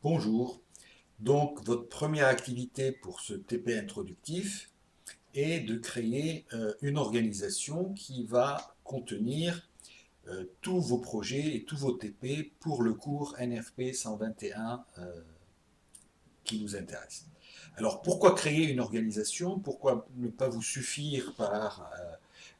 Bonjour. Donc, votre première activité pour ce TP introductif est de créer une organisation qui va contenir tous vos projets et tous vos TP pour le cours NFP 121 qui nous intéresse. Alors, pourquoi créer une organisation? Pourquoi ne pas vous suffire par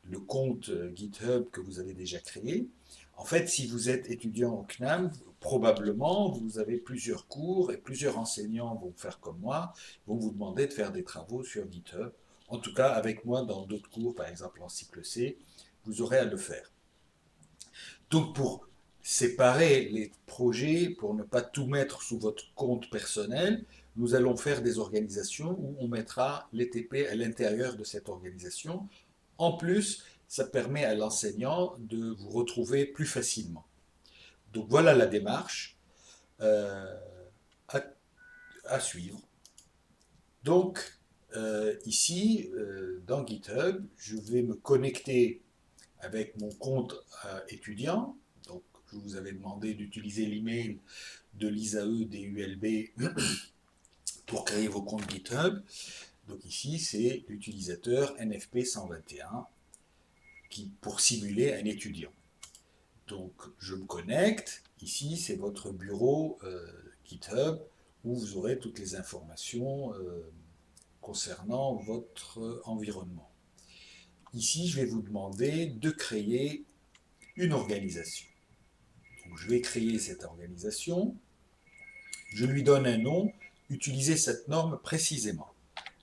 le compte GitHub que vous avez déjà créé? En fait, si vous êtes étudiant au CNAM, probablement vous avez plusieurs cours et plusieurs enseignants vont faire comme moi, vont vous demander de faire des travaux sur GitHub. En tout cas, avec moi, dans d'autres cours, par exemple en cycle C, vous aurez à le faire. Donc, pour séparer les projets, pour ne pas tout mettre sous votre compte personnel, nous allons faire des organisations où on mettra les TP à l'intérieur de cette organisation. En plus, ça permet à l'enseignant de vous retrouver plus facilement. Donc voilà la démarche euh, à, à suivre. Donc ici, dans GitHub, je vais me connecter avec mon compte étudiant. Donc je vous avais demandé d'utiliser l'email de l'ISAE DULB pour créer vos comptes GitHub. Donc ici, c'est l'utilisateur NFP 121 qui, pour simuler un étudiant. Donc je me connecte. Ici, c'est votre bureau GitHub où vous aurez toutes les informations concernant votre environnement. Ici, je vais vous demander de créer une organisation. Donc, je vais créer cette organisation. Je lui donne un nom. Utilisez cette norme précisément.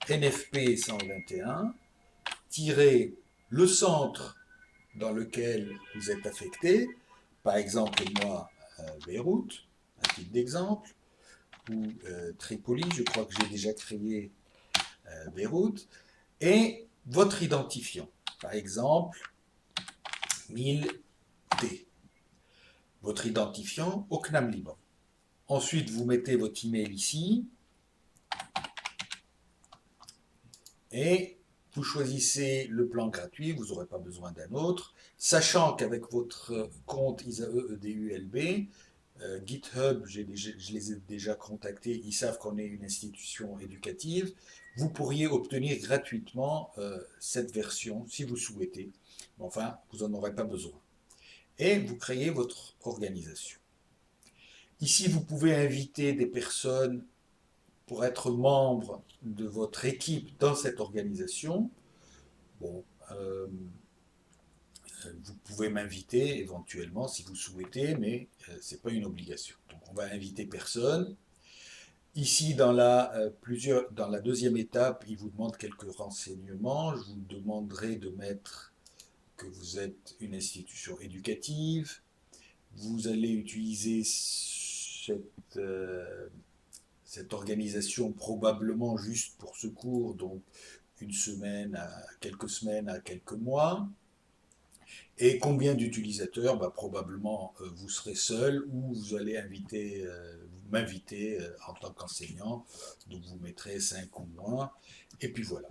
NFP 121, le centre dans lequel vous êtes affecté, par exemple moi, Beyrouth, à titre d'exemple, ou Tripoli, je crois que j'ai déjà créé Beyrouth, et votre identifiant, par exemple 1000T, votre identifiant au CNAM Liban. Ensuite, vous mettez votre email ici et vous choisissez le plan gratuit, vous n'aurez pas besoin d'un autre, sachant qu'avec votre compte ISAE EDULB, GitHub, je les ai déjà contactés, ils savent qu'on est une institution éducative, vous pourriez obtenir gratuitement cette version si vous souhaitez. Enfin, vous n'en aurez pas besoin. Et vous créez votre organisation. Ici, vous pouvez inviter des personnes pour être membre de votre équipe dans cette organisation. Bon, vous pouvez m'inviter éventuellement si vous souhaitez, mais ce n'est pas une obligation. Donc on va inviter personne. Ici, dans la deuxième étape, il vous demande quelques renseignements. Je vous demanderai de mettre que vous êtes une institution éducative. Vous allez utiliser cette organisation probablement juste pour ce cours, donc une semaine à quelques mois. Et combien d'utilisateurs? Bah, probablement vous serez seul ou vous allez m'inviter en tant qu'enseignant. Donc vous mettrez 5 ou moins. Et puis voilà.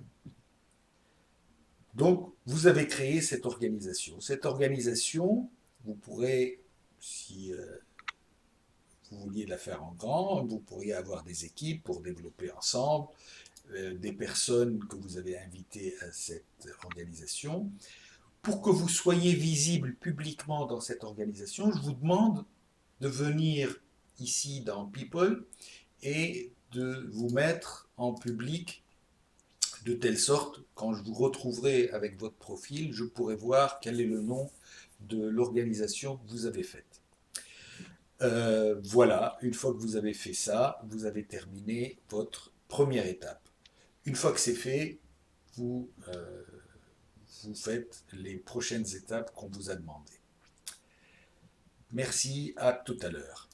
Donc vous avez créé cette organisation. Cette organisation, vous pourrez, si vous vouliez la faire en grand, vous pourriez avoir des équipes pour développer ensemble, des personnes que vous avez invitées à cette organisation. Pour que vous soyez visible publiquement dans cette organisation, je vous demande de venir ici dans People et de vous mettre en public de telle sorte, quand je vous retrouverai avec votre profil, je pourrai voir quel est le nom de l'organisation que vous avez faite. Voilà, une fois que vous avez fait ça, vous avez terminé votre première étape. Une fois que c'est fait, vous, vous faites les prochaines étapes qu'on vous a demandées. Merci, à tout à l'heure.